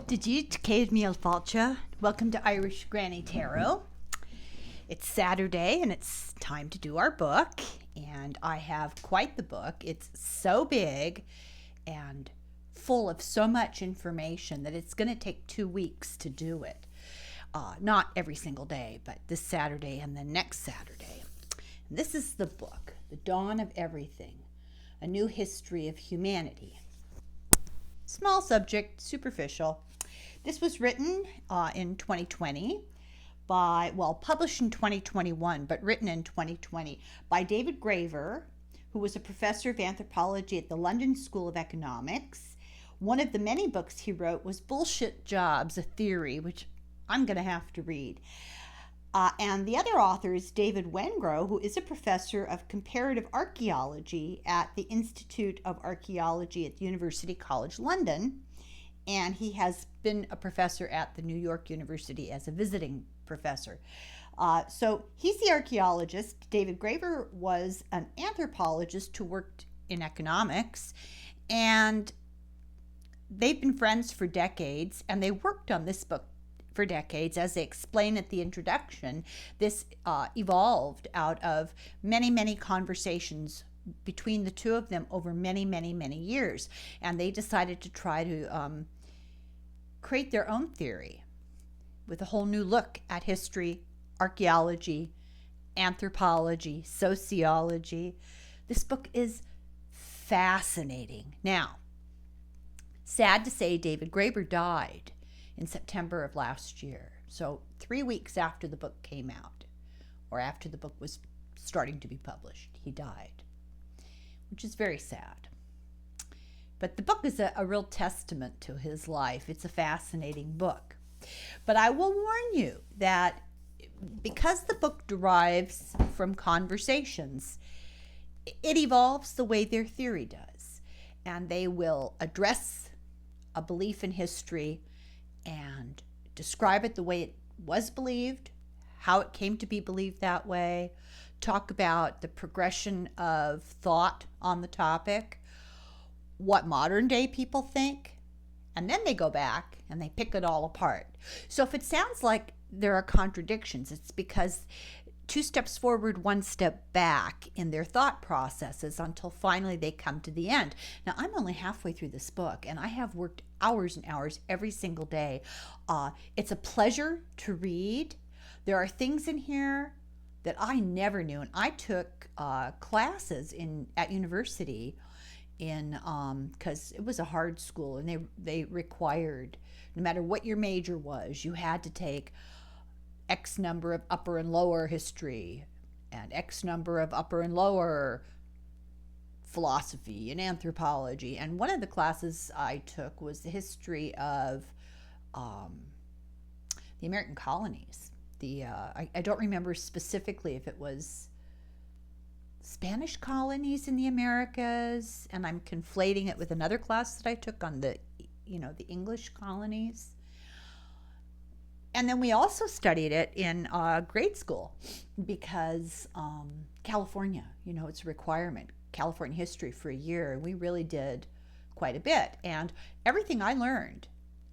Did you cave me alfalcha? Welcome to Irish Granny Tarot. It's Saturday and it's time to do our book, and I have quite the book. It's so big and full of so much information that it's going to take 2 weeks to do it. Not every single day, but this Saturday and the next Saturday. And this is the book, The Dawn of Everything, A New History of Humanity. Small subject, superficial. This was written in 2020 published in 2021, but written in 2020 by David GRAEBER, who was a professor of anthropology at the London School of Economics. One of the many books he wrote was Bullshit Jobs, a Theory, which I'm going to have to read. And the other author is David WENGROW, who is a professor of comparative archaeology at the Institute of Archaeology at University College London. And he has been a professor at the New York University as a visiting professor. So he's the archaeologist. David GRAEBER was an anthropologist who worked in economics. And they've been friends for decades, and they worked on this book for decades. As they explain at the introduction, this evolved out of many, many conversations between the two of them over many, many, many years. And they decided to try to create their own theory with a whole new look at history, archaeology, anthropology, sociology. This book is fascinating. Now, sad to say, David GRAEBER died in September of last year. So 3 weeks after the book came out, or after the book was starting to be published, he died, which is very sad. But the book is a real testament to his life. It's a fascinating book. But I will warn you that because the book derives from conversations, it evolves the way their theory does. And they will address a belief in history and describe it the way it was believed, how it came to be believed that way, talk about the progression of thought on the topic, what modern day people think, and then they go back and they pick it all apart. So if it sounds like there are contradictions, it's because 2 steps forward, 1 step back in their thought processes until finally they come to the end. Now, I'm only halfway through this book, and I have worked hours and hours every single day. It's a pleasure to read. There are things in here that I never knew, and I took classes at university because it was a hard school, and they required, no matter what your major was, you had to take X number of upper and lower history and X number of upper and lower philosophy and anthropology. And one of the classes I took was the history of the American colonies. I don't remember specifically if it was Spanish colonies in the Americas, and I'm conflating it with another class that I took on the English colonies. And then we also studied it in grade school because California, it's a requirement, California history for a year. And we really did quite a bit. And everything I learned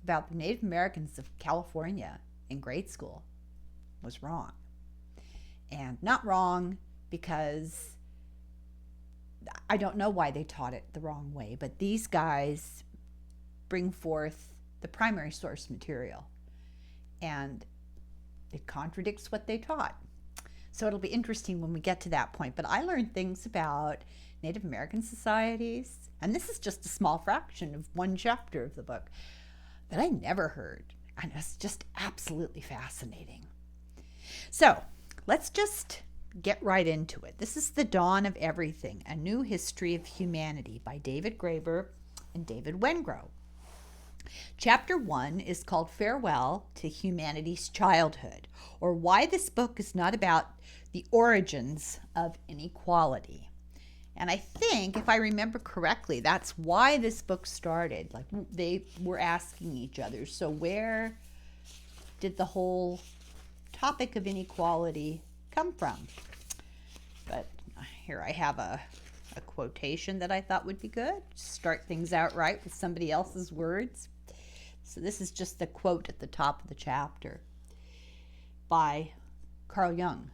about the Native Americans of California in grade school was wrong. And not wrong because I don't know why they taught it the wrong way, but these guys bring forth the primary source material, and it contradicts what they taught. So it'll be interesting when we get to that point. But I learned things about Native American societies, and this is just a small fraction of 1 chapter of the book, that I never heard. And it's just absolutely fascinating. So let's just get right into it. This is The Dawn of Everything, A New History of Humanity by David GRAEBER and David WENGROW. Chapter 1 is called Farewell to Humanity's Childhood, or Why This Book is Not About the Origins of Inequality. And I think, if I remember correctly, that's why this book started. Like, they were asking each other, so where did the whole topic of inequality come from? But here I have a quotation that I thought would be good. Start things out right with somebody else's words. So this is just the quote at the top of the chapter by Carl Jung.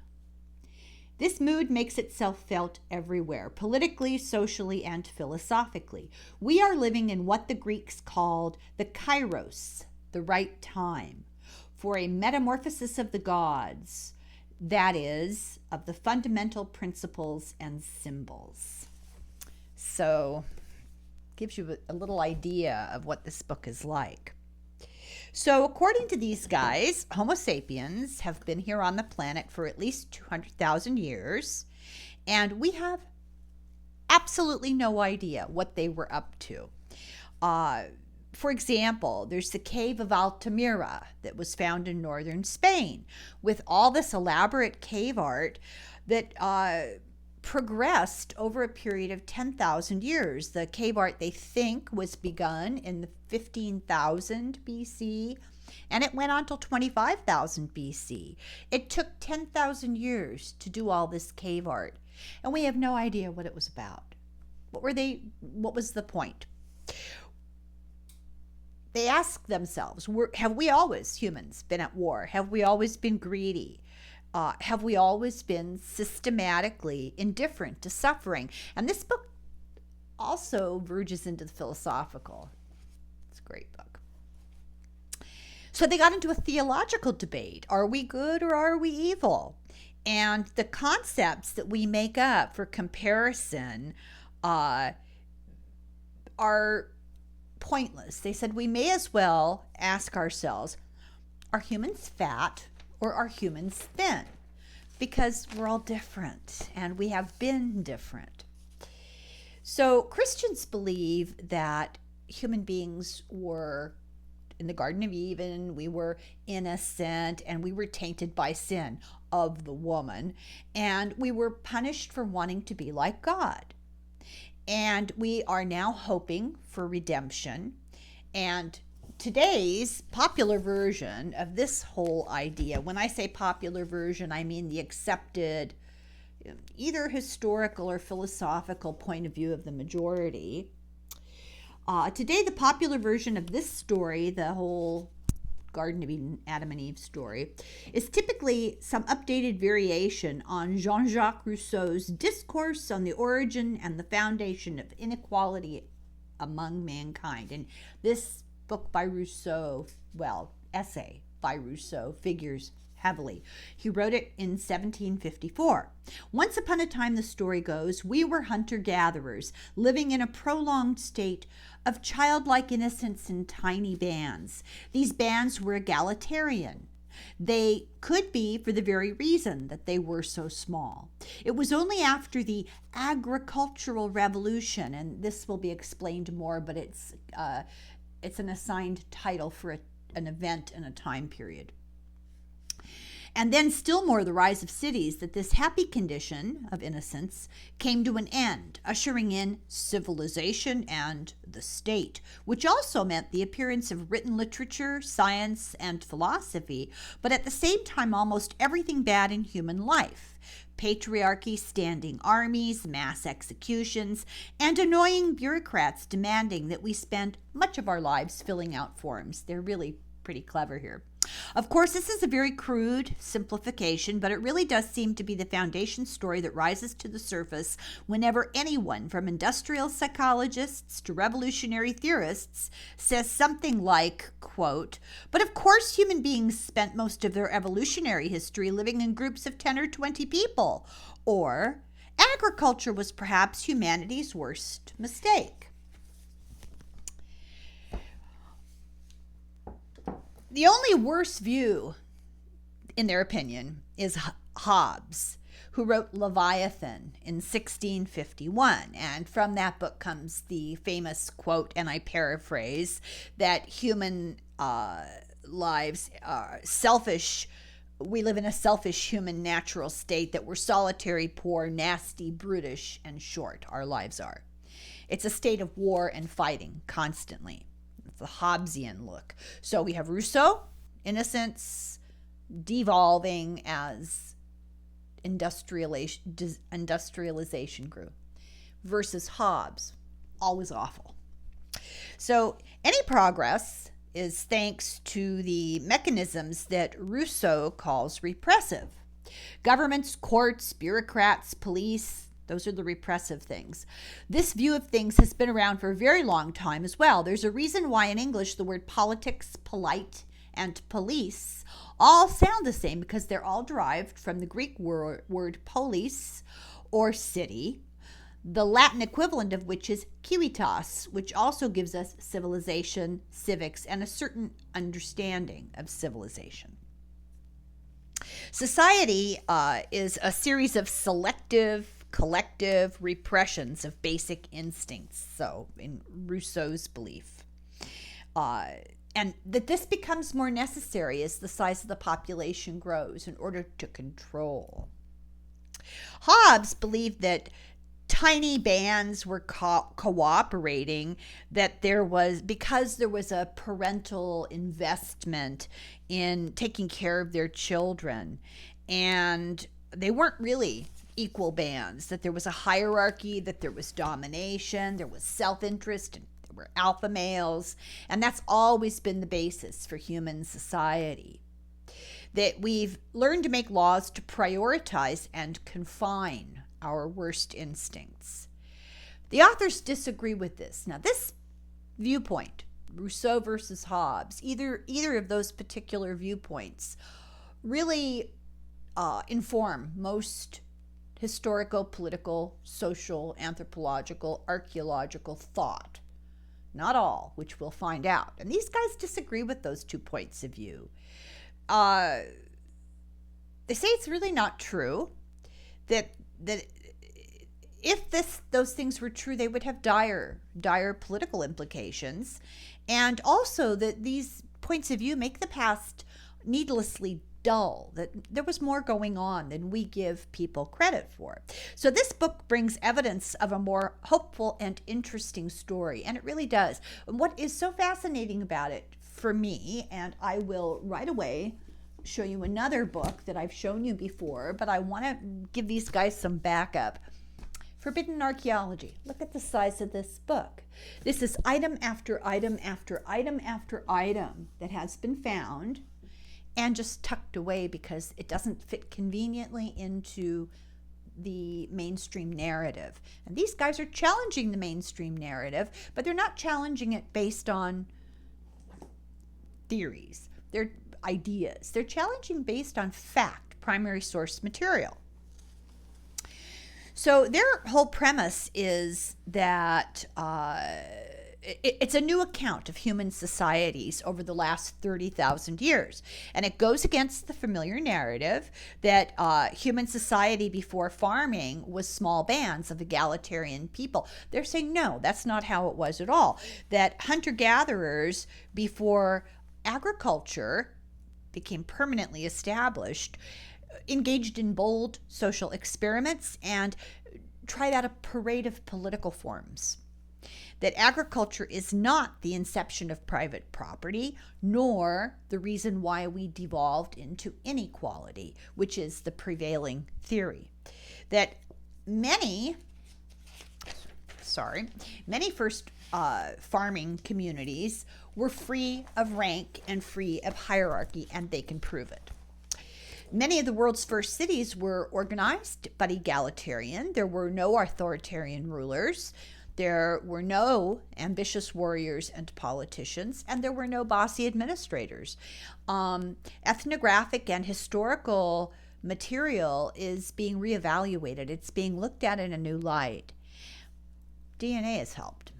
This mood makes itself felt everywhere, politically, socially, and philosophically. We are living in what the Greeks called the kairos, the right time, for a metamorphosis of the gods, that is, of the fundamental principles and symbols. So, gives you a little idea of what this book is like. So according to these guys, Homo sapiens have been here on the planet for at least 200,000 years, and we have absolutely no idea what they were up to. For example, there's the cave of Altamira that was found in northern Spain with all this elaborate cave art that progressed over a period of 10,000 years. The cave art, they think, was begun in the 15,000 BC, and it went on till 25,000 BC. It took 10,000 years to do all this cave art, and we have no idea what it was about. What was the point? They ask themselves, have we always, humans, been at war? Have we always been greedy? Have we always been systematically indifferent to suffering? And this book also verges into the philosophical. It's a great book. So they got into a theological debate. Are we good or are we evil? And the concepts that we make up for comparison are pointless. They said we may as well ask ourselves, are humans fat or are humans thin? Because we're all different and we have been different. So Christians believe that human beings were in the Garden of Eden, we were innocent and we were tainted by sin of the woman, and we were punished for wanting to be like God. And we are now hoping for redemption. And today's popular version of this whole idea, when I say popular version, I mean the accepted, either historical or philosophical point of view of the majority. Today, the popular version of this story, the whole Garden of Eden, Adam and Eve story, is typically some updated variation on Jean-Jacques Rousseau's Discourse on the Origin and the Foundation of Inequality Among Mankind. And this book by Rousseau, essay by Rousseau, figures heavily. He wrote it in 1754. Once upon a time, the story goes, we were hunter-gatherers, living in a prolonged state of childlike innocence in tiny bands. These bands were egalitarian. They could be for the very reason that they were so small. It was only after the agricultural revolution, and this will be explained more, but it's an assigned title for an event in a time period. And then still more the rise of cities, that this happy condition of innocence came to an end, ushering in civilization and the state, which also meant the appearance of written literature, science, and philosophy, but at the same time almost everything bad in human life. Patriarchy, standing armies, mass executions, and annoying bureaucrats demanding that we spend much of our lives filling out forms. They're really pretty clever here. Of course, this is a very crude simplification, but it really does seem to be the foundation story that rises to the surface whenever anyone, from industrial psychologists to revolutionary theorists, says something like, quote, but of course human beings spent most of their evolutionary history living in groups of 10 or 20 people, or agriculture was perhaps humanity's worst mistake. The only worse view, in their opinion, is Hobbes, who wrote Leviathan in 1651. And from that book comes the famous quote, and I paraphrase, that human lives are selfish. We live in a selfish human natural state, that we're solitary, poor, nasty, brutish, and short. Our lives are. It's a state of war and fighting constantly. The Hobbesian look. So we have Rousseau, innocence, devolving as industrialization grew, versus Hobbes, always awful. So any progress is thanks to the mechanisms that Rousseau calls repressive. Governments, courts, bureaucrats, police, those are the repressive things. This view of things has been around for a very long time as well. There's a reason why in English the word politics, polite, and police all sound the same, because they're all derived from the Greek word polis, or city, the Latin equivalent of which is civitas, which also gives us civilization, civics, and a certain understanding of civilization. Society is a series of selective, collective repressions of basic instincts, so in Rousseau's belief. And that this becomes more necessary as the size of the population grows in order to control. Hobbes believed that tiny bands were cooperating, that because there was a parental investment in taking care of their children, and they weren't really equal bands, that there was a hierarchy, that there was domination, there was self-interest, and there were alpha males, and that's always been the basis for human society. That we've learned to make laws to prioritize and confine our worst instincts. The authors disagree with this. Now, this viewpoint, Rousseau versus Hobbes, either of those particular viewpoints really inform most historical, political, social, anthropological, archaeological thought. Not all, which we'll find out. And these guys disagree with those 2 points of view. They say it's really not true, that if those things were true, they would have dire political implications, and also that these points of view make the past needlessly dull, that there was more going on than we give people credit for. So this book brings evidence of a more hopeful and interesting story, and it really does. What is so fascinating about it for me, and I will right away show you another book that I've shown you before, but I want to give these guys some backup. Forbidden Archaeology. Look at the size of this book. This is item after item after item after item that has been found and just tucked away because it doesn't fit conveniently into the mainstream narrative. And these guys are challenging the mainstream narrative, but they're not challenging it based on theories. They're ideas. They're challenging based on fact, primary source material. So their whole premise is that it's a new account of human societies over the last 30,000 years. And it goes against the familiar narrative that human society before farming was small bands of egalitarian people. They're saying, no, that's not how it was at all. That hunter-gatherers before agriculture became permanently established engaged in bold social experiments and tried out a parade of political forms. That agriculture is not the inception of private property, nor the reason why we devolved into inequality, which is the prevailing theory. That many first farming communities were free of rank and free of hierarchy, and they can prove it. Many of the world's first cities were organized but egalitarian. There were no authoritarian rulers. There were no ambitious warriors and politicians, and there were no bossy administrators. Ethnographic and historical material is being reevaluated. It's being looked at in a new light. DNA has helped.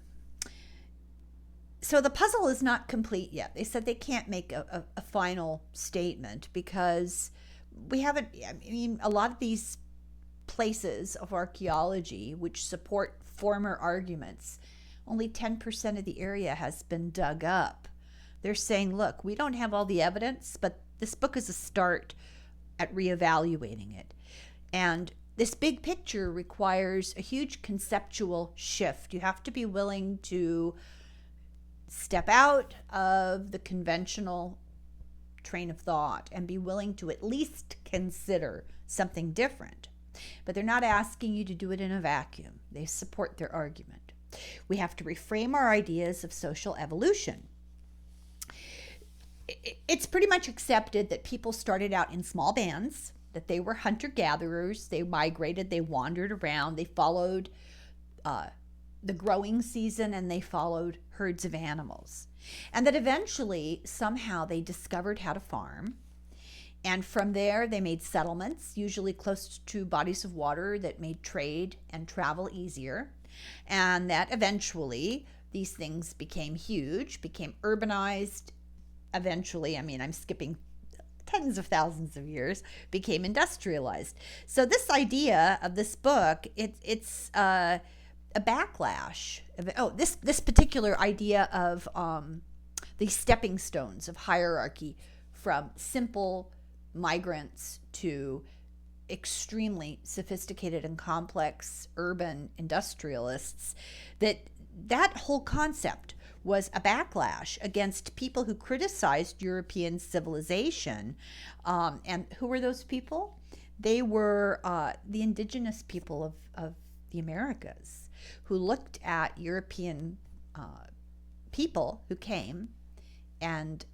So the puzzle is not complete yet. They said they can't make a final statement because we haven't, a lot of these places of archaeology which support former arguments, only 10% of the area has been dug up. They're saying, look, we don't have all the evidence, but this book is a start at reevaluating it. And this big picture requires a huge conceptual shift. You have to be willing to step out of the conventional train of thought and be willing to at least consider something different. But they're not asking you to do it in a vacuum. They support their argument. We have to reframe our ideas of social evolution. it's pretty much accepted that people started out in small bands, that they were hunter-gatherers, they migrated, they wandered around, they followed the growing season, and they followed herds of animals. And that eventually, somehow, they discovered how to farm. And from there, they made settlements, usually close to bodies of water that made trade and travel easier. And that eventually, these things became huge, became urbanized. Eventually, I'm skipping tens of thousands of years, became industrialized. So this idea of this book, it's a backlash. This particular idea of these stepping stones of hierarchy from simple migrants to extremely sophisticated and complex urban industrialists, that whole concept was a backlash against people who criticized European civilization. And who were those people? They were the indigenous people of the Americas, who looked at European people who came and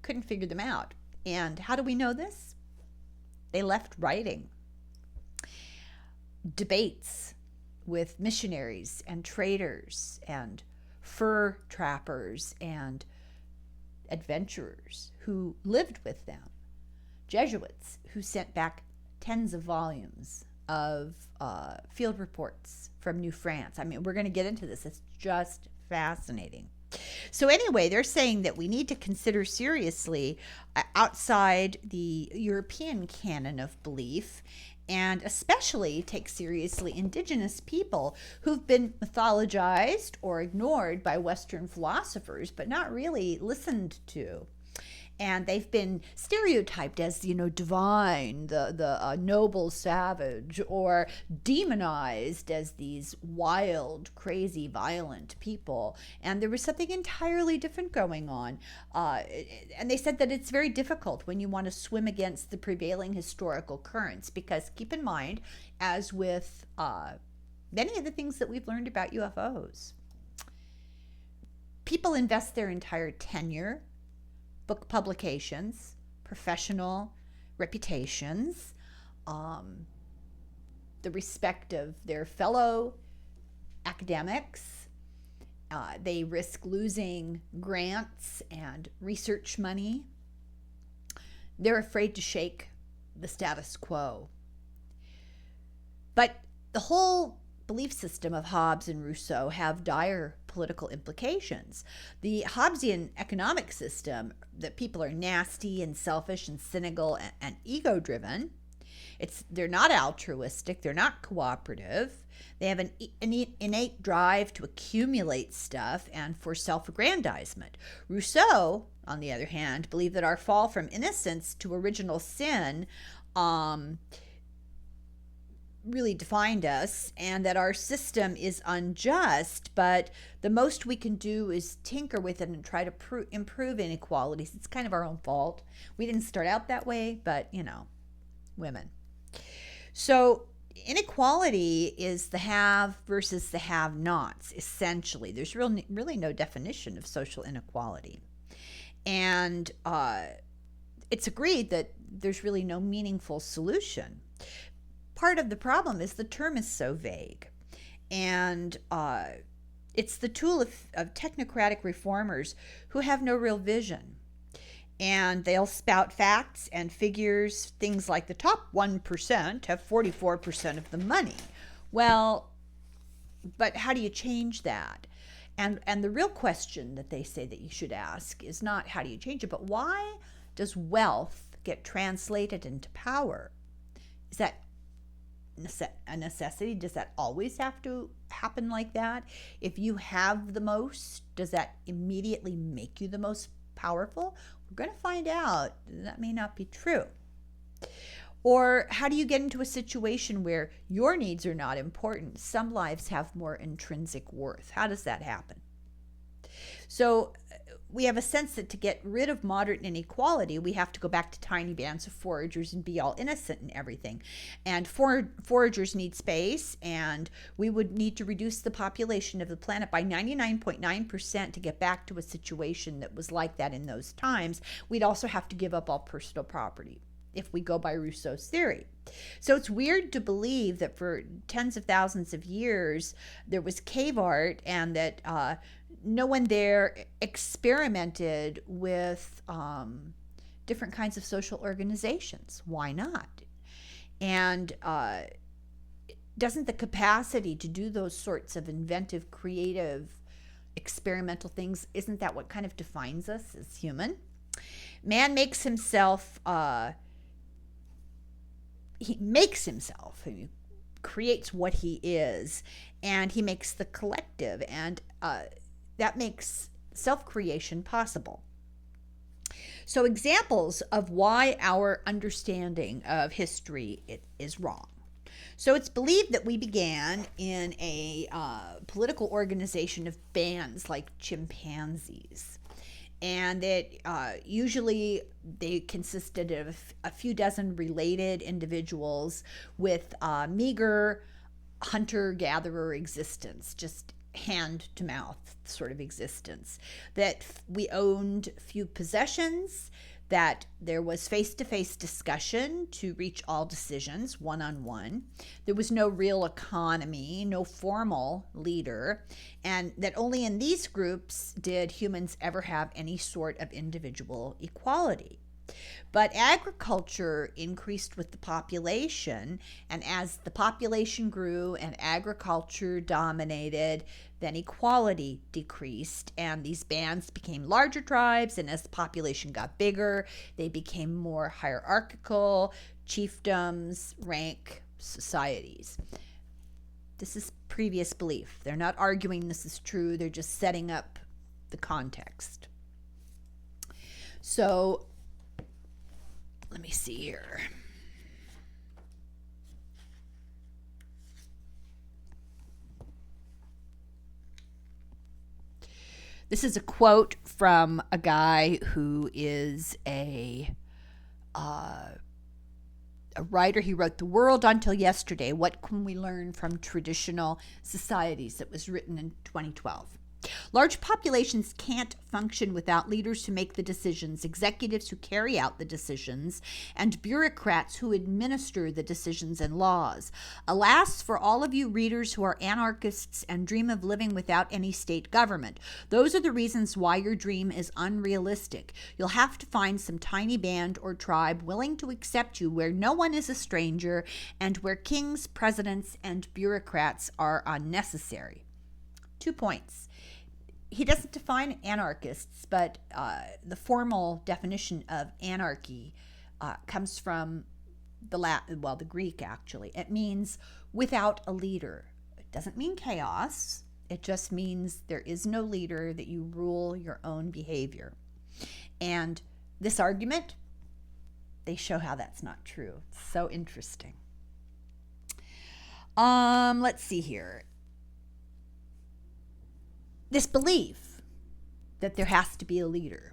couldn't figure them out. And how do we know this? They left writing, debates with missionaries and traders and fur trappers and adventurers who lived with them, Jesuits who sent back tens of volumes of field reports from New France. We're going to get into this. It's just fascinating. So anyway, they're saying that we need to consider seriously outside the European canon of belief, and especially take seriously indigenous people who've been mythologized or ignored by Western philosophers, but not really listened to. And they've been stereotyped as, divine, the noble savage, or demonized as these wild, crazy, violent people. And there was something entirely different going on. And they said that it's very difficult when you want to swim against the prevailing historical currents, because keep in mind, as with many of the things that we've learned about UFOs, people invest their entire tenure, book publications, professional reputations, the respect of their fellow academics. They risk losing grants and research money. They're afraid to shake the status quo. But the whole belief system of Hobbes and Rousseau have dire political implications. The Hobbesian economic system, that people are nasty and selfish and cynical and ego-driven. They're not altruistic. They're not cooperative. They have an innate drive to accumulate stuff and for self-aggrandizement. Rousseau, on the other hand, believed that our fall from innocence to original sin really defined us, and that our system is unjust, but the most we can do is tinker with it and try to improve inequalities. It's kind of our own fault. We didn't start out that way, but women. So inequality is the have versus the have-nots, essentially. There's really no definition of social inequality. And it's agreed that there's really no meaningful solution. Part of the problem is the term is so vague, and it's the tool of technocratic reformers who have no real vision. And they'll spout facts and figures, things like the top 1% have 44% of the money. Well, but how do you change that? And the real question that they say that you should ask is not how do you change it, but why does wealth get translated into power? Is that a necessity? Does that always have to happen like that? If you have the most, does that immediately make you the most powerful? We're going to find out that may not be true. Or how do you get into a situation where your needs are not important? Some lives have more intrinsic worth. How does that happen? So we have a sense that to get rid of modern inequality, we have to go back to tiny bands of foragers and be all innocent and everything. And foragers need space, and we would need to reduce the population of the planet by 99.9% to get back to a situation that was like that in those times. We'd also have to give up all personal property if we go by Rousseau's theory. So it's weird to believe that for tens of thousands of years there was cave art, and that no one there experimented with different kinds of social organizations. Why not? And doesn't the capacity to do those sorts of inventive, creative, experimental things, isn't that what kind of defines us as human? Man makes himself, he creates what he is, and he makes the collective, and that makes self-creation possible. So examples of why our understanding of history is wrong. So it's believed that we began in a political organization of bands like chimpanzees, and that usually they consisted of a few dozen related individuals with meager hunter-gatherer existence, just hand-to-mouth sort of existence, that we owned few possessions, that there was face-to-face discussion to reach all decisions one-on-one. There was no real economy, no formal leader, and that only in these groups did humans ever have any sort of individual equality. But agriculture increased with the population, and as the population grew and agriculture dominated, then equality decreased, and these bands became larger tribes, and as the population got bigger, they became more hierarchical, chiefdoms, rank societies. This is previous belief. They're not arguing this is true, they're just setting up the context. So, let me see here. This is a quote from a guy who is a writer. He wrote "The World Until Yesterday, What Can We Learn from Traditional Societies?" That was written in 2012. Large populations can't function without leaders who make the decisions, executives who carry out the decisions, and bureaucrats who administer the decisions and laws. Alas, for all of you readers who are anarchists and dream of living without any state government, those are the reasons why your dream is unrealistic. You'll have to find some tiny band or tribe willing to accept you where no one is a stranger and where kings, presidents, and bureaucrats are unnecessary. 2 points. He doesn't define anarchists, but the formal definition of anarchy comes from the Greek, actually. It means without a leader. It doesn't mean chaos. It just means there is no leader, that you rule your own behavior. And this argument, they show how that's not true. It's so interesting. Let's see here. This belief that there has to be a leader,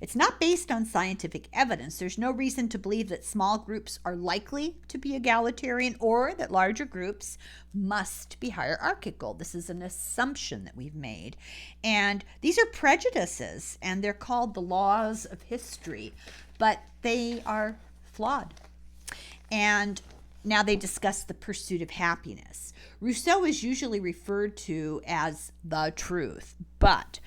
it's not based on scientific evidence. There's no reason to believe that small groups are likely to be egalitarian or that larger groups must be hierarchical. This is an assumption that we've made. And these are prejudices, and they're called the laws of history, but they are flawed. And now they discuss the pursuit of happiness. Rousseau is usually referred to as the truth, but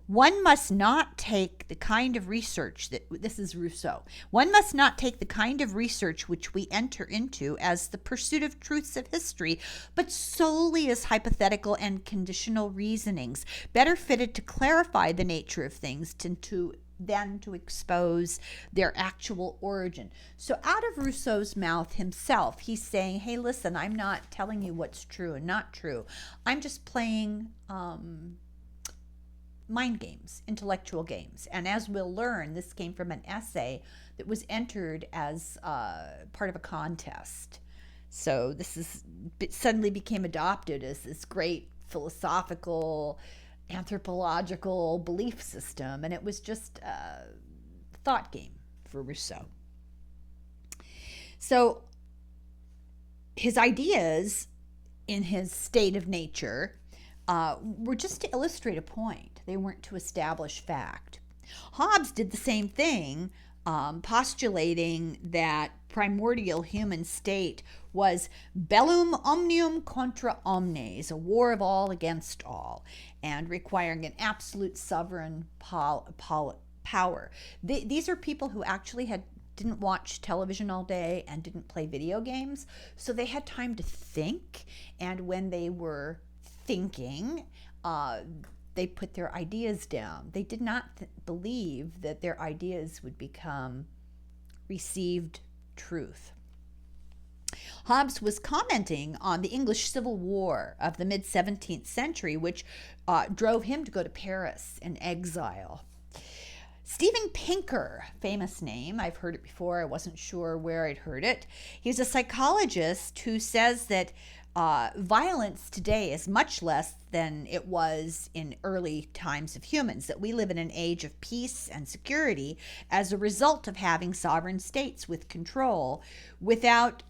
one must not take the kind of research this is Rousseau. One must not take the kind of research which we enter into as the pursuit of truths of history, but solely as hypothetical and conditional reasonings, better fitted to clarify the nature of things than to expose their actual origin. So out of Rousseau's mouth himself, he's saying, hey, listen, I'm not telling you what's true and not true. I'm just playing mind games, intellectual games. And as we'll learn, this came from an essay that was entered as part of a contest. So suddenly became adopted as this great philosophical anthropological belief system, and it was just a thought game for Rousseau. So his ideas in his State of Nature were just to illustrate a point. They weren't to establish fact. Hobbes did the same thing, postulating that primordial human state was bellum omnium contra omnes, a war of all against all, and requiring an absolute sovereign power. These are people who actually didn't watch television all day and didn't play video games, so they had time to think, and when they were thinking, they put their ideas down. They did not believe that their ideas would become received truth. Hobbes was commenting on the English Civil War of the mid-17th century, which drove him to go to Paris in exile. Steven Pinker, famous name, I've heard it before, I wasn't sure where I'd heard it. He's a psychologist who says that violence today is much less than it was in early times of humans, that we live in an age of peace and security as a result of having sovereign states with control without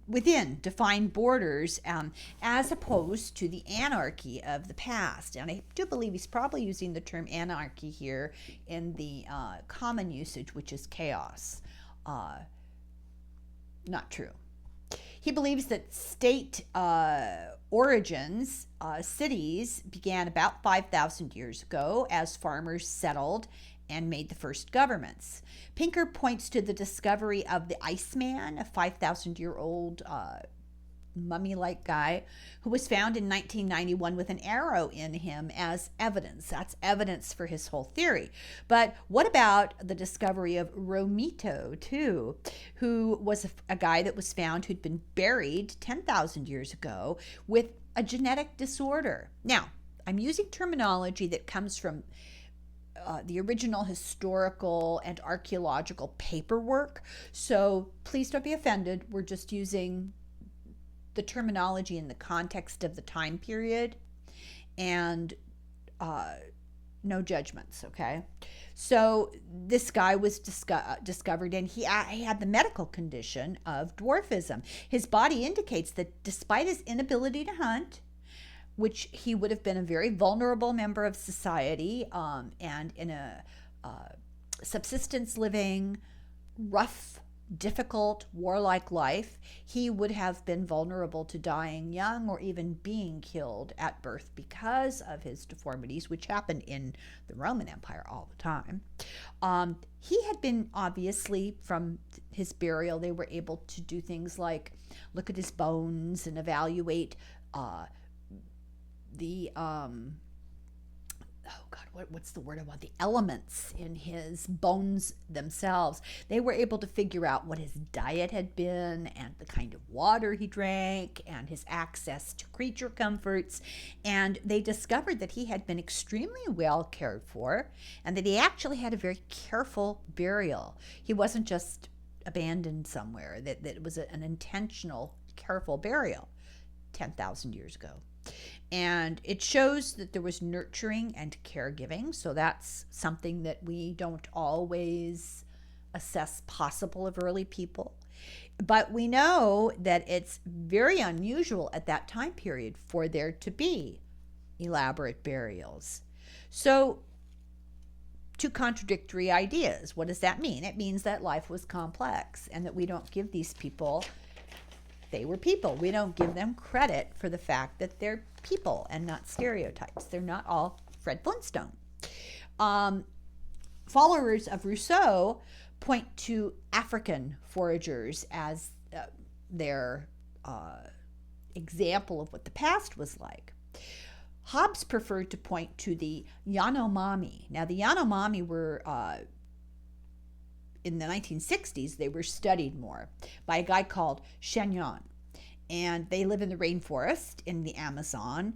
within defined borders, as opposed to the anarchy of the past. And I do believe he's probably using the term anarchy here in the common usage, which is chaos. Not true. He believes that state origins, cities, began about 5,000 years ago as farmers settled and made the first governments. Pinker points to the discovery of the Iceman, a 5,000-year-old mummy-like guy who was found in 1991 with an arrow in him as evidence. That's evidence for his whole theory. But what about the discovery of Romito, too, who was a guy that was found who'd been buried 10,000 years ago with a genetic disorder? Now, I'm using terminology that comes from the original historical and archaeological paperwork, so please don't be offended. We're just using the terminology in the context of the time period, and no judgments, okay? So this guy was discovered, and he had the medical condition of dwarfism. His body indicates that despite his inability to hunt, which he would have been a very vulnerable member of society, and in a subsistence living, rough, difficult, warlike life, he would have been vulnerable to dying young or even being killed at birth because of his deformities, which happened in the Roman Empire all the time. He had been, obviously, from his burial, they were able to do things like look at his bones and evaluate the what's the word I want? The elements in his bones themselves. They were able to figure out what his diet had been and the kind of water he drank and his access to creature comforts. And they discovered that he had been extremely well cared for and that he actually had a very careful burial. He wasn't just abandoned somewhere, that it was an intentional, careful burial 10,000 years ago. And it shows that there was nurturing and caregiving. So that's something that we don't always assess possible of early people. But we know that it's very unusual at that time period for there to be elaborate burials. So, two contradictory ideas. What does that mean? It means that life was complex and that we don't give these people, they were people. We don't give them credit for the fact that they're people and not stereotypes. They're not all Fred Flintstone. Followers of Rousseau point to African foragers as their example of what the past was like. Hobbes preferred to point to the Yanomami. Now, the Yanomami were, in the 1960s, they were studied more by a guy called Chagnon. And they live in the rainforest in the Amazon,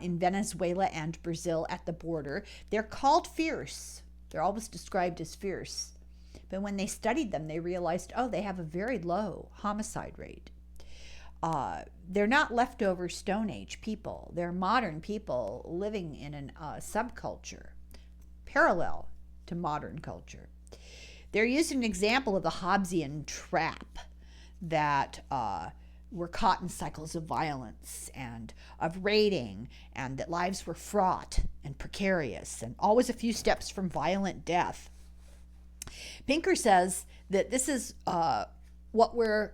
in Venezuela and Brazil at the border. They're called fierce. They're always described as fierce. But when they studied them, they realized, oh, they have a very low homicide rate. They're not leftover Stone Age people. They're modern people living in a subculture parallel to modern culture. They're used an example of the Hobbesian trap that were caught in cycles of violence and of raiding, and that lives were fraught and precarious and always a few steps from violent death. Pinker says that this is what we're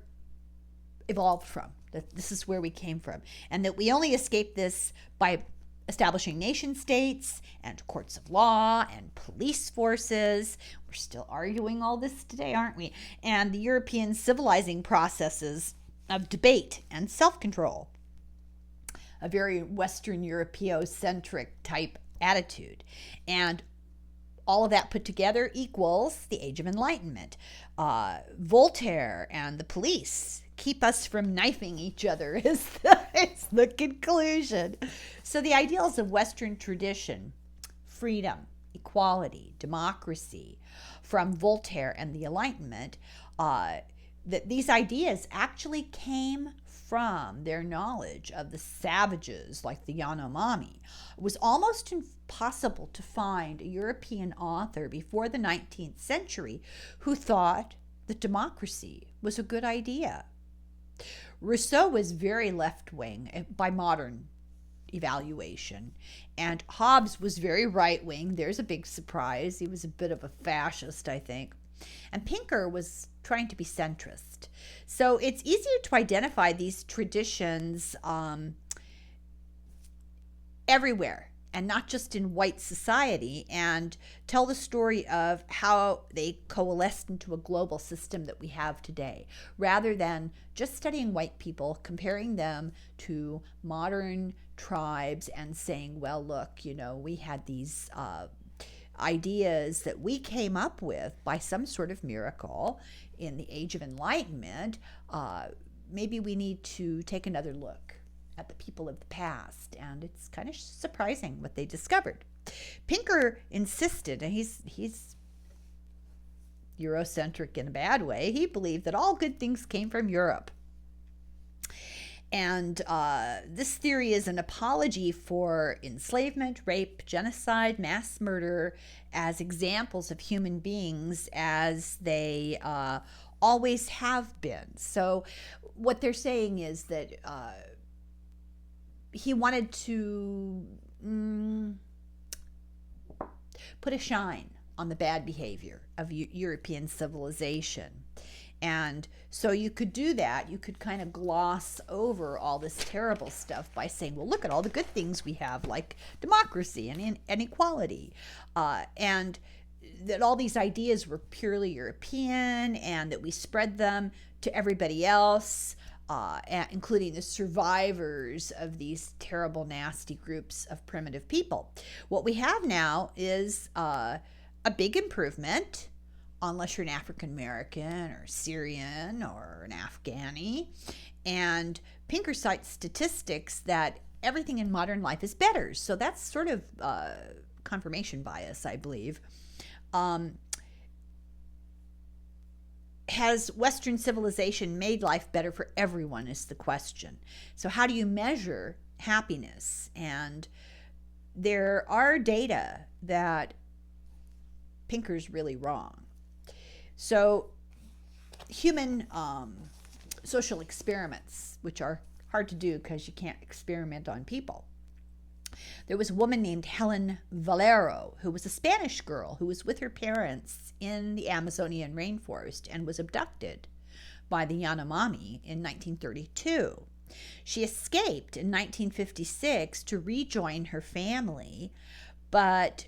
evolved from, that this is where we came from, and that we only escape this by establishing nation states and courts of law and police forces. We're still arguing all this today, aren't we? And the European civilizing processes of debate and self-control, a very Western Europeocentric type attitude. And all of that put together equals the Age of Enlightenment. Voltaire and the police keep us from knifing each other is the conclusion. So the ideals of Western tradition, freedom, equality, democracy, from Voltaire and the Enlightenment, that these ideas actually came from their knowledge of the savages like the Yanomami. It was almost impossible to find a European author before the 19th century who thought that democracy was a good idea. Rousseau was very left-wing by modern evaluation, and Hobbes was very right-wing. There's a big surprise. He was a bit of a fascist, I think. And Pinker was trying to be centrist. So it's easier to identify these traditions everywhere, and not just in white society, and tell the story of how they coalesced into a global system that we have today, rather than just studying white people, comparing them to modern tribes and saying, well, look, we had these ideas that we came up with by some sort of miracle in the Age of Enlightenment. Maybe we need to take another look at the people of the past, and it's kind of surprising what they discovered. Pinker insisted, and he's Eurocentric in a bad way. He believed that all good things came from Europe. And this theory is an apology for enslavement, rape, genocide, mass murder as examples of human beings as they always have been. So what they're saying is that he wanted to put a shine on the bad behavior of European civilization. And so you could do that. You could kind of gloss over all this terrible stuff by saying, well, look at all the good things we have, like democracy and equality. And that all these ideas were purely European, and that we spread them to everybody else, including the survivors of these terrible, nasty groups of primitive people. What we have now is a big improvement, unless you're an African American or Syrian or an Afghani. And Pinker cites statistics that everything in modern life is better. So that's sort of confirmation bias, I believe. Has Western civilization made life better for everyone is the question. So how do you measure happiness? And there are data that Pinker's really wrong. So human social experiments, which are hard to do because you can't experiment on people. There was a woman named Helen Valero, who was a Spanish girl who was with her parents in the Amazonian rainforest and was abducted by the Yanomami in 1932. She escaped in 1956 to rejoin her family, but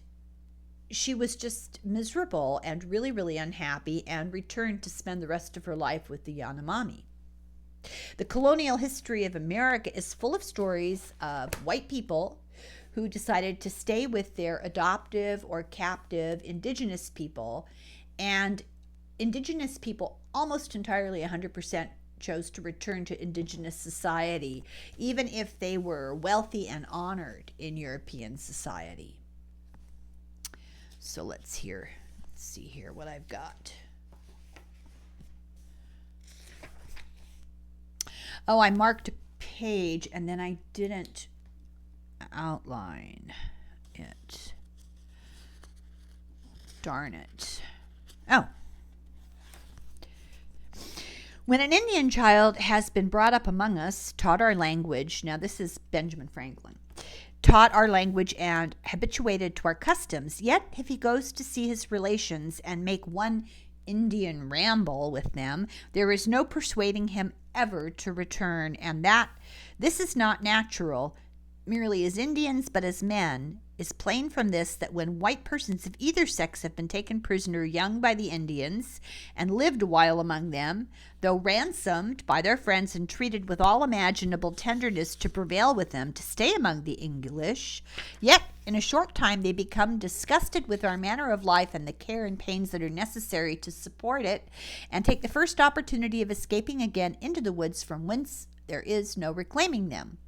she was just miserable and really, really unhappy, and returned to spend the rest of her life with the Yanomami. The colonial history of America is full of stories of white people who decided to stay with their adoptive or captive indigenous people, and indigenous people almost entirely 100% chose to return to indigenous society, even if they were wealthy and honored in European society. So let's see here what I've got. Oh, I marked a page and then I didn't outline it. Darn it. Oh. When an Indian child has been brought up among us, taught our language, now this is Benjamin Franklin, taught our language and habituated to our customs, yet if he goes to see his relations and make one Indian ramble with them, there is no persuading him ever to return, and that this is not natural, merely as Indians, but as men, is plain from this that when white persons of either sex have been taken prisoner young by the Indians and lived a while among them, though ransomed by their friends and treated with all imaginable tenderness to prevail with them to stay among the English, yet in a short time they become disgusted with our manner of life and the care and pains that are necessary to support it, and take the first opportunity of escaping again into the woods from whence there is no reclaiming them.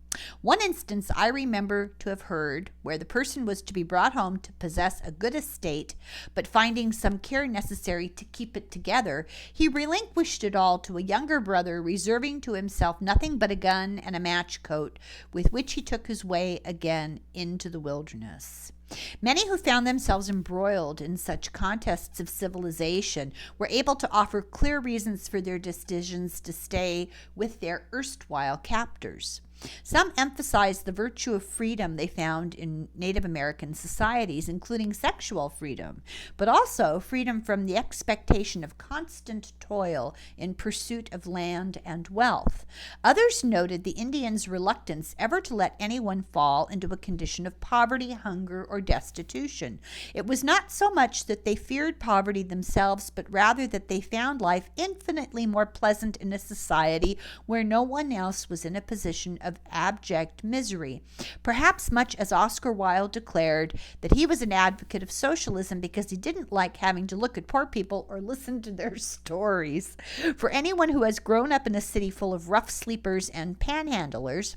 One instance I remember to have heard where the person was to be brought home to possess a good estate, but finding some care necessary to keep it together, he relinquished it all to a younger brother, reserving to himself nothing but a gun and a match coat, with which he took his way again into the wilderness. Many who found themselves embroiled in such contests of civilization were able to offer clear reasons for their decisions to stay with their erstwhile captors. Some emphasized the virtue of freedom they found in Native American societies, including sexual freedom, but also freedom from the expectation of constant toil in pursuit of land and wealth. Others noted the Indians' reluctance ever to let anyone fall into a condition of poverty, hunger, or destitution. It was not so much that they feared poverty themselves, but rather that they found life infinitely more pleasant in a society where no one else was in a position of abject misery. Perhaps much as Oscar Wilde declared that he was an advocate of socialism because he didn't like having to look at poor people or listen to their stories. For anyone who has grown up in a city full of rough sleepers and panhandlers,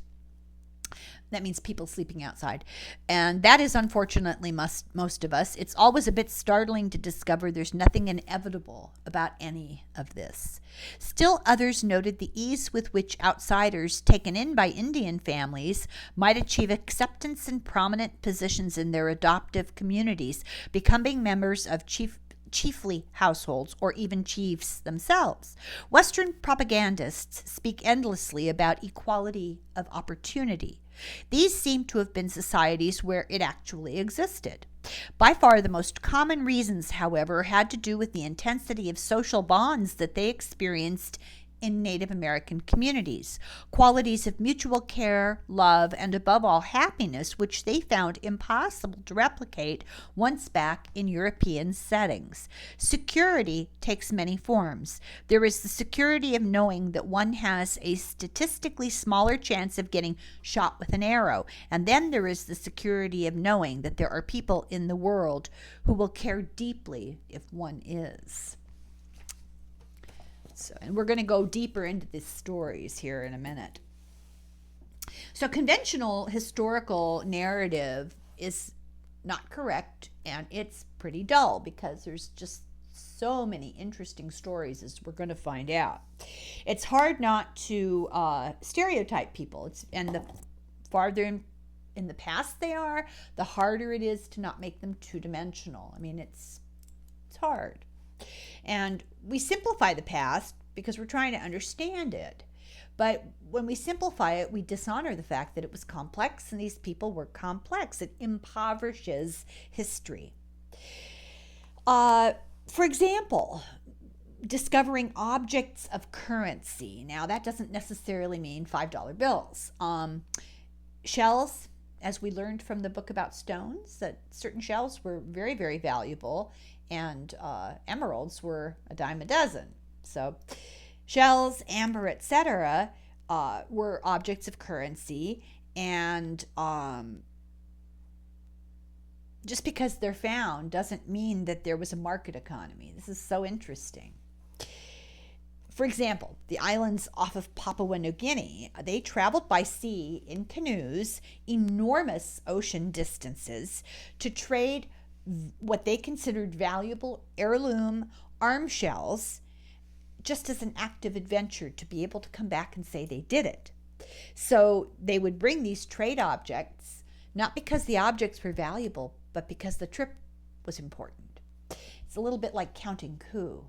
that means people sleeping outside. And that is unfortunately most of us. It's always a bit startling to discover there's nothing inevitable about any of this. Still others noted the ease with which outsiders taken in by Indian families might achieve acceptance and prominent positions in their adoptive communities, becoming members of chiefly households or even chiefs themselves. Western propagandists speak endlessly about equality of opportunity. These seem to have been societies where it actually existed. By far the most common reasons, however, had to do with the intensity of social bonds that they experienced in Native American communities, qualities of mutual care, love, and above all happiness, which they found impossible to replicate once back in European settings. Security takes many forms. There is the security of knowing that one has a statistically smaller chance of getting shot with an arrow, and then there is the security of knowing that there are people in the world who will care deeply if one is. So, and we're going to go deeper into these stories here in a minute. So conventional historical narrative is not correct, and it's pretty dull because there's just so many interesting stories, as we're going to find out. It's hard not to stereotype people. And the farther in the past they are, the harder it is to not make them two-dimensional. I mean, it's hard. And we simplify the past because we're trying to understand it. But when we simplify it, we dishonor the fact that it was complex and these people were complex. It impoverishes history. For example, discovering objects of currency. Now, that doesn't necessarily mean $5 bills. Shells, as we learned from the book about stones, that certain shells were very, very valuable, and emeralds were a dime a dozen. So shells, amber, etc., were objects of currency, and just because they're found doesn't mean that there was a market economy. This is so interesting. For example, the islands off of Papua New Guinea, they traveled by sea in canoes enormous ocean distances to trade what they considered valuable heirloom arm shells just as an act of adventure to be able to come back and say they did it. So they would bring these trade objects, not because the objects were valuable, but because the trip was important. It's a little bit like counting coup.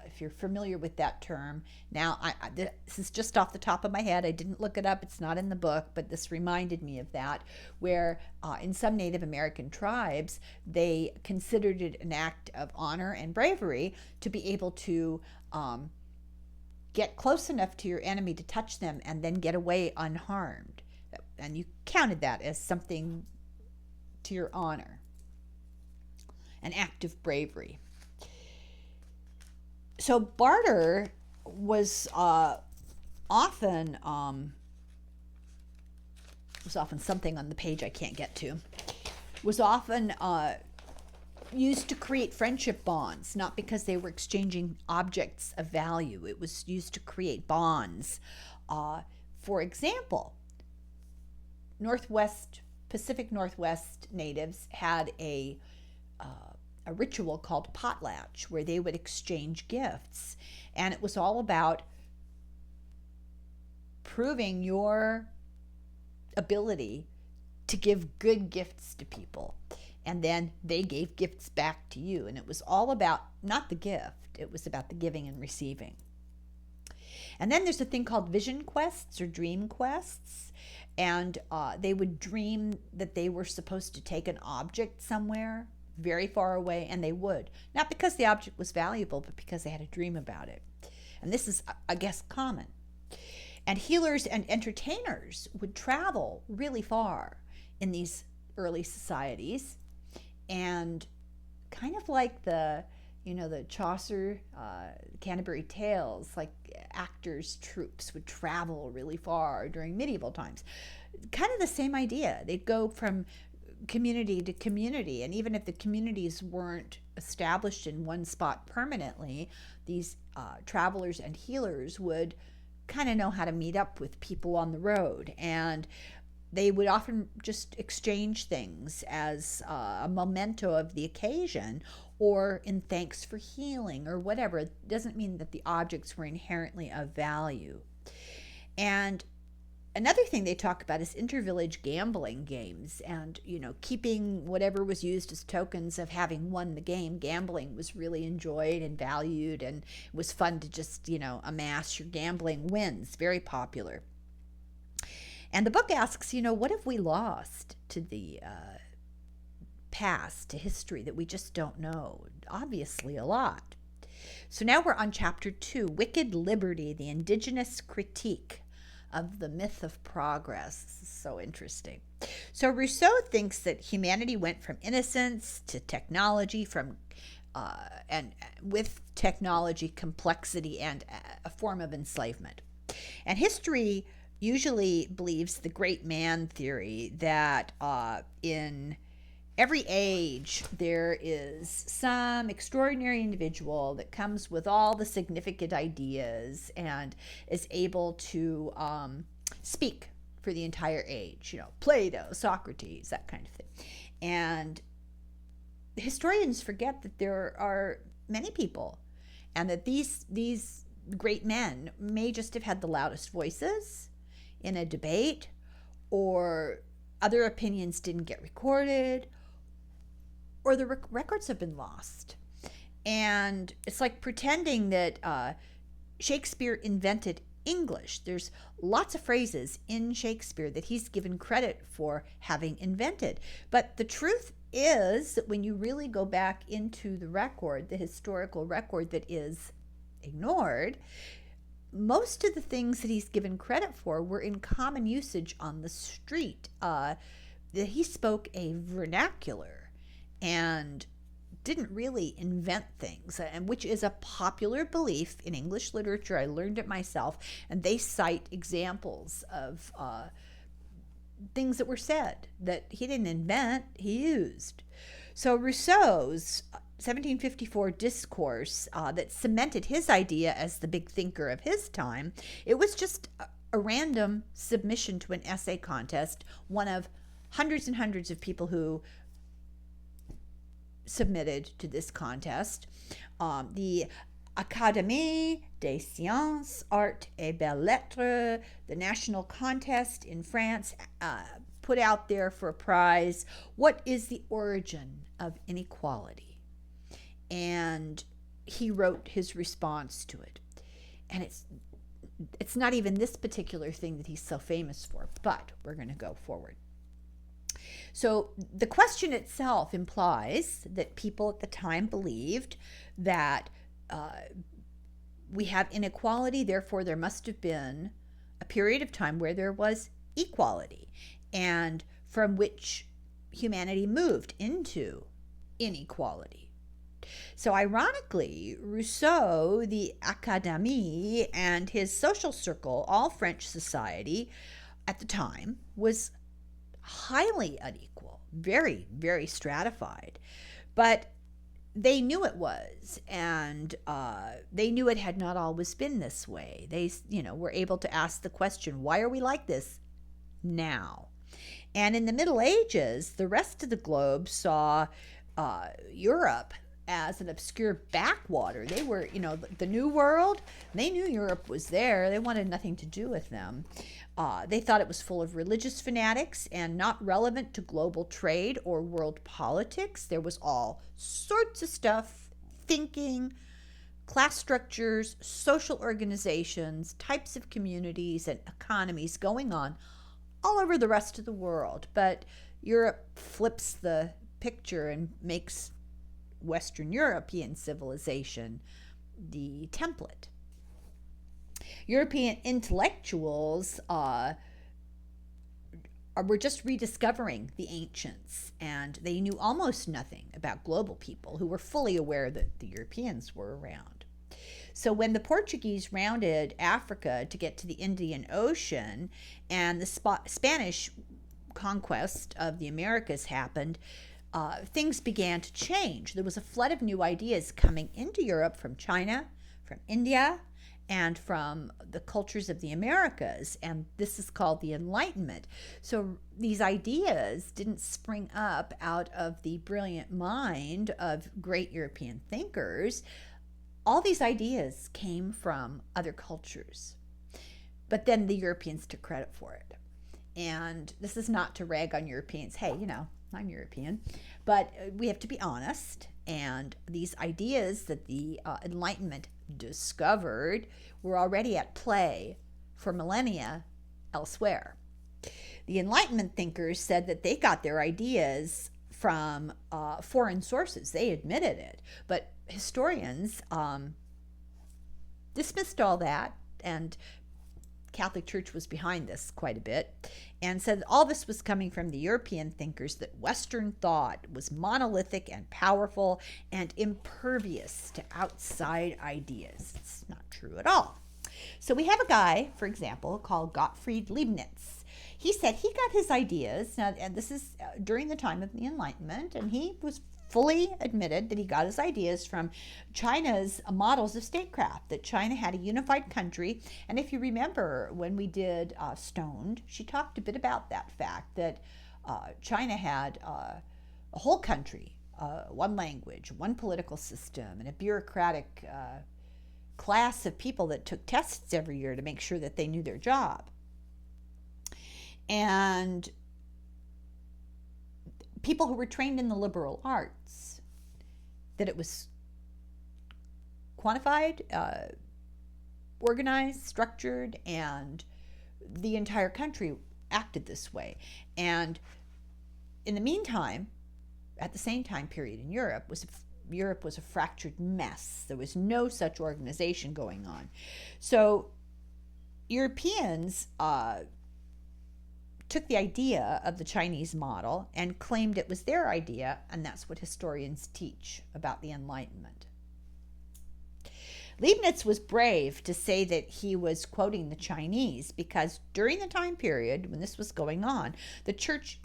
If you're familiar with that term. Now, this is just off the top of my head. I didn't look it up. It's not in the book, but this reminded me of that, where in some Native American tribes, they considered it an act of honor and bravery to be able to get close enough to your enemy to touch them and then get away unharmed. And you counted that as something to your honor, an act of bravery. So barter was often something on the page I can't get to, was often used to create friendship bonds, not because they were exchanging objects of value. It was used to create bonds. For example, Pacific Northwest natives had a ritual called potlatch, where they would exchange gifts. And it was all about proving your ability to give good gifts to people. And then they gave gifts back to you. And it was all about not the gift, it was about the giving and receiving. And then there's a thing called vision quests or dream quests. And they would dream that they were supposed to take an object somewhere very far away, and they would. Not because the object was valuable, but because they had a dream about it. And this is, I guess, common. And healers and entertainers would travel really far in these early societies. And kind of like the Chaucer, Canterbury Tales, like actors' troupes would travel really far during medieval times. Kind of the same idea. They'd go from community to community, and even if the communities weren't established in one spot permanently, these travelers and healers would kind of know how to meet up with people on the road, and they would often just exchange things as a memento of the occasion, or in thanks for healing or whatever. It doesn't mean that the objects were inherently of value. And another thing they talk about is intervillage gambling games, and keeping whatever was used as tokens of having won the game. Gambling was really enjoyed and valued, and it was fun to just amass your gambling wins. Very popular. And the book asks, what have we lost to the past, to history, that we just don't know? Obviously a lot. So now we're on chapter 2, Wicked Liberty, the Indigenous Critique of the Myth of Progress. This is so interesting. So Rousseau thinks that humanity went from innocence to technology, and with technology, complexity, and a form of enslavement. And history usually believes the great man theory, that in every age there is some extraordinary individual that comes with all the significant ideas and is able to speak for the entire age. Plato, Socrates, that kind of thing. And historians forget that there are many people, and that these great men may just have had the loudest voices in a debate, or other opinions didn't get recorded, or the records have been lost. And it's like pretending that Shakespeare invented English. There's lots of phrases in Shakespeare that he's given credit for having invented. But the truth is that when you really go back into the record, the historical record that is ignored, most of the things that he's given credit for were in common usage on the street. That he spoke a vernacular and didn't really invent things, and which is a popular belief in English literature. I learned it myself, and they cite examples of things that were said that he didn't invent, he used. So Rousseau's 1754 discourse that cemented his idea as the big thinker of his time, it was just a random submission to an essay contest, one of hundreds and hundreds of people who submitted to this contest. The Académie des Sciences, Arts et Belles-Lettres, the national contest in France, put out there for a prize, what is the origin of inequality? And he wrote his response to it. And it's not even this particular thing that he's so famous for, but we're going to go forward. So the question itself implies that people at the time believed that we have inequality, therefore there must have been a period of time where there was equality, and from which humanity moved into inequality. So ironically, Rousseau, the Académie, and his social circle, all French society at the time, was highly unequal, very, very stratified. But they knew it was, and they knew it had not always been this way. They, were able to ask the question, why are we like this now? And in the Middle Ages, the rest of the globe saw Europe as an obscure backwater. They were, the New World, they knew Europe was there. They wanted nothing to do with them. They thought it was full of religious fanatics and not relevant to global trade or world politics. There was all sorts of stuff, thinking, class structures, social organizations, types of communities and economies going on all over the rest of the world. But Europe flips the picture and makes Western European civilization the template. European intellectuals were just rediscovering the ancients, and they knew almost nothing about global people who were fully aware that the Europeans were around. So when the Portuguese rounded Africa to get to the Indian Ocean and the Spanish conquest of the Americas happened, things began to change. There was a flood of new ideas coming into Europe from China, from India, and from the cultures of the Americas, and this is called the Enlightenment. So these ideas didn't spring up out of the brilliant mind of great European thinkers. All these ideas came from other cultures, but then the Europeans took credit for it. And this is not to rag on Europeans. Hey, I'm European, but we have to be honest. And these ideas that the Enlightenment discovered were already at play for millennia elsewhere. The Enlightenment thinkers said that they got their ideas from foreign sources. They admitted it, but historians dismissed all that, and Catholic Church was behind this quite a bit, and said that all this was coming from the European thinkers, that Western thought was monolithic and powerful and impervious to outside ideas. It's not true at all. So we have a guy, for example, called Gottfried Leibniz. He said he got his ideas, and this is during the time of the Enlightenment, and he was fully admitted that he got his ideas from China's models of statecraft, that China had a unified country. And if you remember when we did Stoned, she talked a bit about that fact, that China had a whole country, one language, one political system, and a bureaucratic class of people that took tests every year to make sure that they knew their job. And people who were trained in the liberal arts, that it was quantified, organized, structured, and the entire country acted this way. And in the meantime, at the same time period in Europe was a fractured mess. There was no such organization going on. So Europeans took the idea of the Chinese model and claimed it was their idea, and that's what historians teach about the Enlightenment. Leibniz was brave to say that he was quoting the Chinese, because during the time period when this was going on, the church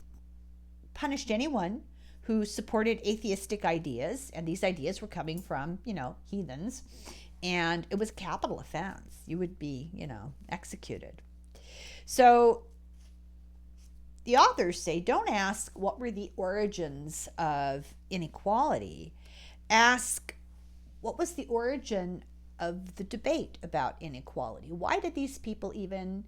punished anyone who supported atheistic ideas, and these ideas were coming from, heathens, and it was a capital offense. You would be, executed. So the authors say, don't ask what were the origins of inequality. Ask what was the origin of the debate about inequality. Why did these people even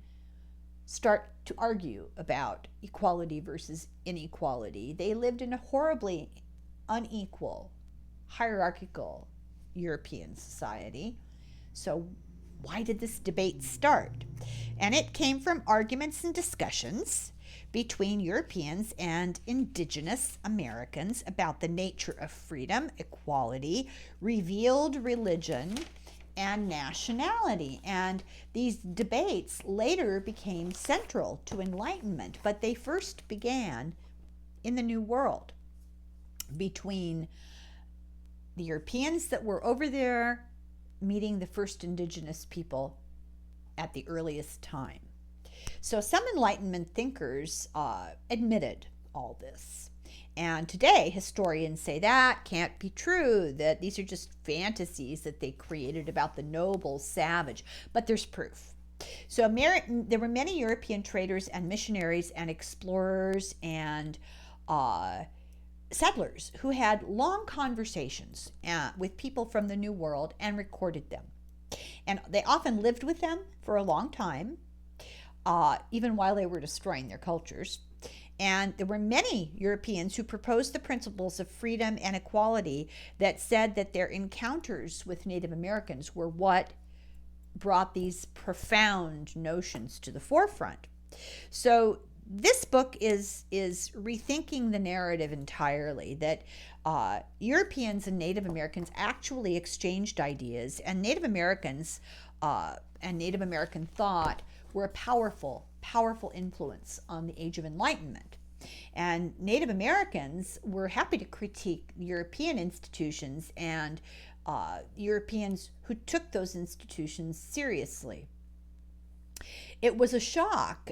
start to argue about equality versus inequality? They lived in a horribly unequal, hierarchical European society. So why did this debate start? And it came from arguments and discussions between Europeans and Indigenous Americans about the nature of freedom, equality, revealed religion, and nationality. And these debates later became central to Enlightenment, but they first began in the New World between the Europeans that were over there meeting the first Indigenous people at the earliest time. So some Enlightenment thinkers admitted all this. And today, historians say that can't be true, that these are just fantasies that they created about the noble savage. But there's proof. So there were many European traders and missionaries and explorers and settlers who had long conversations with people from the New World and recorded them. And they often lived with them for a long time, even while they were destroying their cultures. And there were many Europeans who proposed the principles of freedom and equality that said that their encounters with Native Americans were what brought these profound notions to the forefront. So this book is rethinking the narrative entirely, that Europeans and Native Americans actually exchanged ideas, and Native Americans and Native American thought were a powerful influence on the Age of Enlightenment. And Native Americans were happy to critique European institutions and Europeans who took those institutions seriously. It was a shock.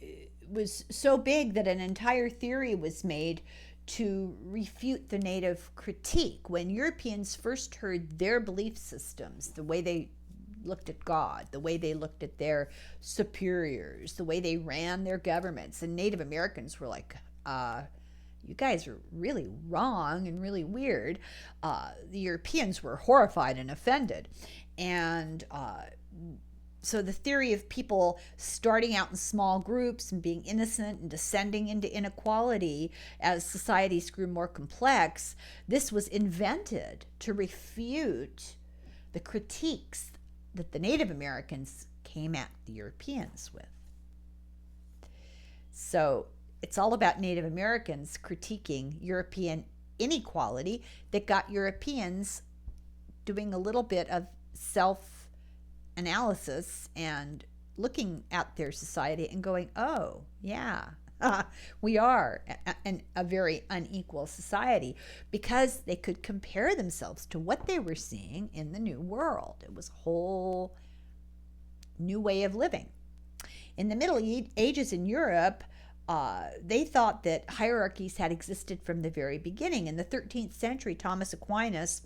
It was so big that an entire theory was made to refute the Native critique. When Europeans first heard their belief systems, the way they looked at God, the way they looked at their superiors, the way they ran their governments, and Native Americans were like, you guys are really wrong and really weird. The Europeans were horrified and offended. And so the theory of people starting out in small groups and being innocent and descending into inequality as societies grew more complex, this was invented to refute the critiques that the Native Americans came at the Europeans with. So it's all about Native Americans critiquing European inequality that got Europeans doing a little bit of self-analysis and looking at their society and going, oh, yeah, we are a very unequal society, because they could compare themselves to what they were seeing in the New World. It was a whole new way of living. In the Middle Ages in Europe, they thought that hierarchies had existed from the very beginning. In the 13th century, Thomas Aquinas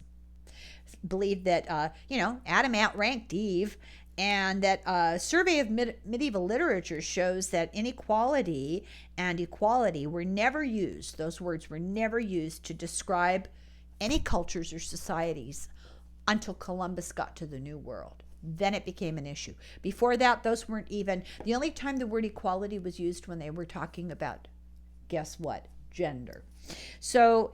believed that, Adam outranked Eve, and that a survey of medieval literature shows that inequality and equality were never used. Those words were never used to describe any cultures or societies until Columbus got to the New World. Then it became an issue. Before that, those weren't even. The only time the word equality was used when they were talking about, guess what? Gender. So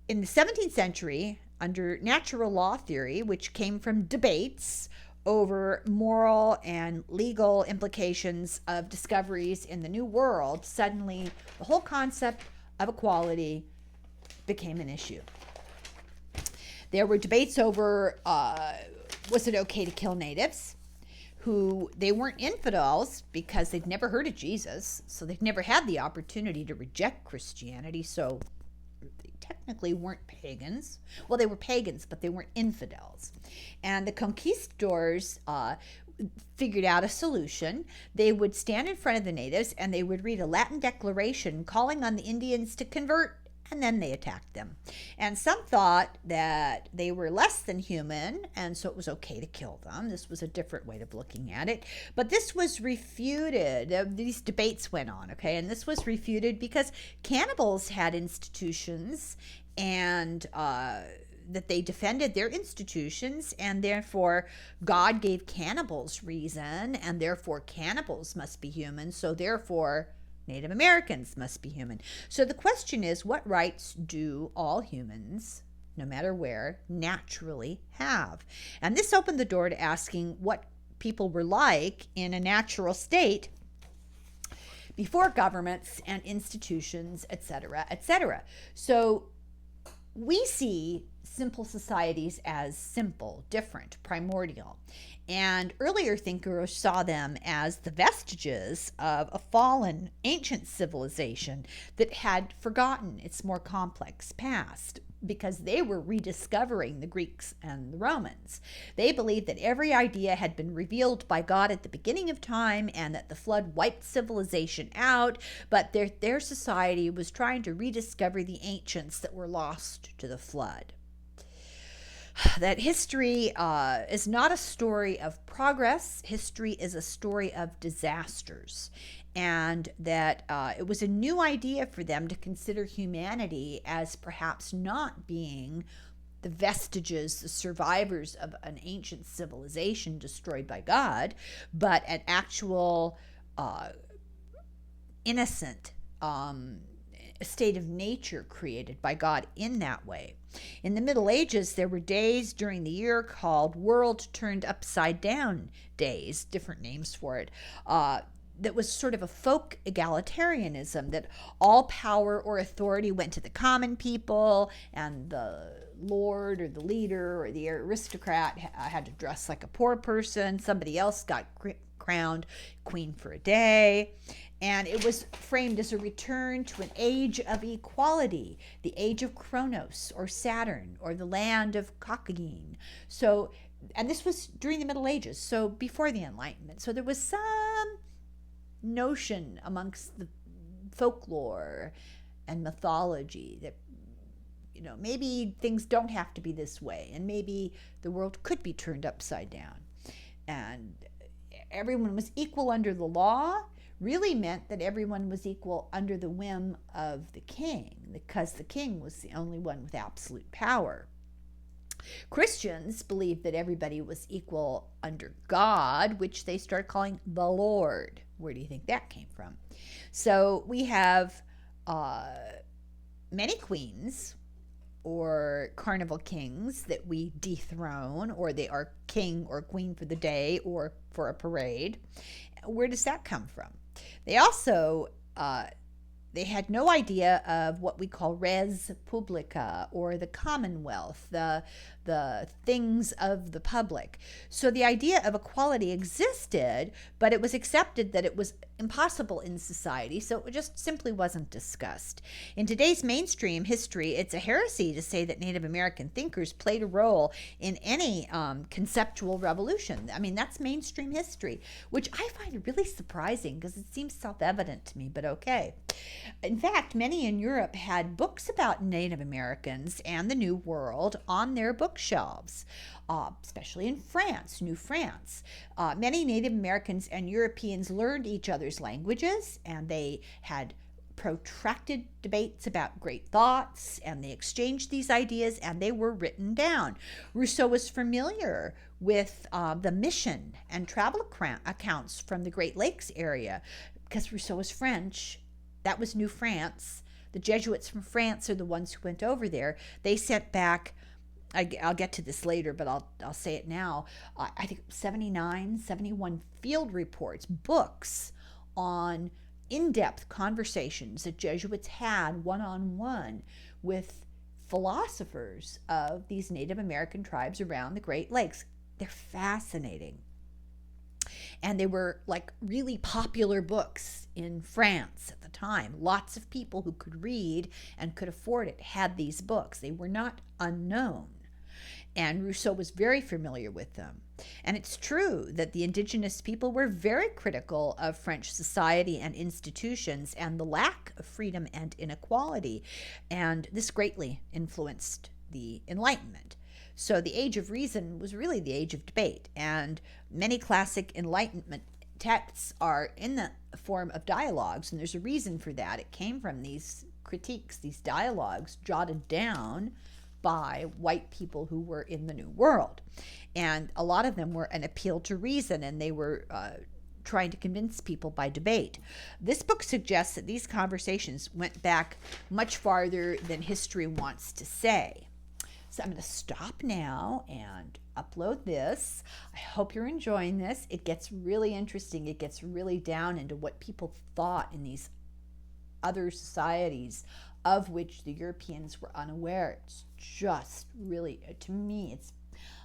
in the 17th century, under natural law theory, which came from debates over moral and legal implications of discoveries in the New World, suddenly the whole concept of equality became an issue. There were debates over, was it okay to kill natives? Who, they weren't infidels because they'd never heard of Jesus, so they'd never had the opportunity to reject Christianity, so they technically weren't pagans. Well, they were pagans, but they weren't infidels. And the conquistadors figured out a solution. They would stand in front of the natives and they would read a Latin declaration calling on the Indians to convert, and then they attacked them. And some thought that they were less than human, and so it was okay to kill them. This was a different way of looking at it. But this was refuted. These debates went on, okay? And this was refuted because cannibals had institutions, and that they defended their institutions, and therefore God gave cannibals reason, and therefore cannibals must be human, so therefore Native Americans must be human. So the question is, what rights do all humans, no matter where, naturally have? And this opened the door to asking what people were like in a natural state before governments and institutions, etc., etc. So we see simple societies as simple, different, primordial. And earlier thinkers saw them as the vestiges of a fallen ancient civilization that had forgotten its more complex past, because they were rediscovering the Greeks and the Romans. They believed that every idea had been revealed by God at the beginning of time and that the flood wiped civilization out, but their society was trying to rediscover the ancients that were lost to the flood. That history is not a story of progress. History is a story of disasters. And that it was a new idea for them to consider humanity as perhaps not being the vestiges, the survivors of an ancient civilization destroyed by God, but an actual innocent state of nature created by God in that way. In the Middle Ages, there were days during the year called world turned upside down days, different names for it, that was sort of a folk egalitarianism, that all power or authority went to the common people, and the lord or the leader or the aristocrat had to dress like a poor person. Somebody else got crowned queen for a day. And it was framed as a return to an age of equality, the age of Kronos or Saturn, or the land of Cockagene. So, and this was during the Middle Ages, so before the Enlightenment. So there was some notion amongst the folklore and mythology that, you know, maybe things don't have to be this way, and maybe the world could be turned upside down. And everyone was equal under the law really meant that everyone was equal under the whim of the king, because the king was the only one with absolute power. Christians believed that everybody was equal under God, which they started calling the Lord. Where do you think that came from? So we have many queens or carnival kings that we dethrone, or they are king or queen for the day or for a parade. Where does that come from? They also they had no idea of what we call res publica, or the commonwealth, the things of the public. So the idea of equality existed, but it was accepted that it was impossible in society, so it just simply wasn't discussed. In today's mainstream history, it's a heresy to say that Native American thinkers played a role in any conceptual revolution. I mean, that's mainstream history, which I find really surprising because it seems self-evident to me, but okay. In fact, many in Europe had books about Native Americans and the New World on their bookshelves, especially in France, New France. Many Native Americans and Europeans learned each other's languages, and they had protracted debates about great thoughts, and they exchanged these ideas, and they were written down. Rousseau was familiar with the mission and travel accounts from the Great Lakes area, because Rousseau was French. That was New France. The Jesuits from France are the ones who went over there. They sent back, I'll get to this later, but I'll say it now, I think 79, 71 field reports, books on in-depth conversations that Jesuits had one-on-one with philosophers of these Native American tribes around the Great Lakes. They're fascinating. And they were like really popular books in France at the time. Lots of people who could read and could afford it had these books. They were not unknown. And Rousseau was very familiar with them. And it's true that the Indigenous people were very critical of French society and institutions and the lack of freedom and inequality. And this greatly influenced the Enlightenment. So the Age of Reason was really the age of debate, and many classic Enlightenment texts are in the form of dialogues, and there's a reason for that. It came from these critiques, these dialogues jotted down by white people who were in the New World. And a lot of them were an appeal to reason, and they were trying to convince people by debate. This book suggests that these conversations went back much farther than history wants to say. So I'm going to stop now and upload this. I hope you're enjoying this. It gets really interesting. It gets really down into what people thought in these other societies of which the Europeans were unaware. It's just really, to me,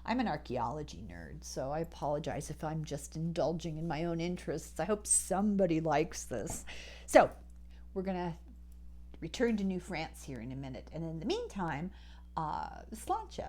I'm an archaeology nerd, so I apologize if I'm just indulging in my own interests. I hope somebody likes this. So we're going to return to New France here in a minute. And in the meantime, sláinte.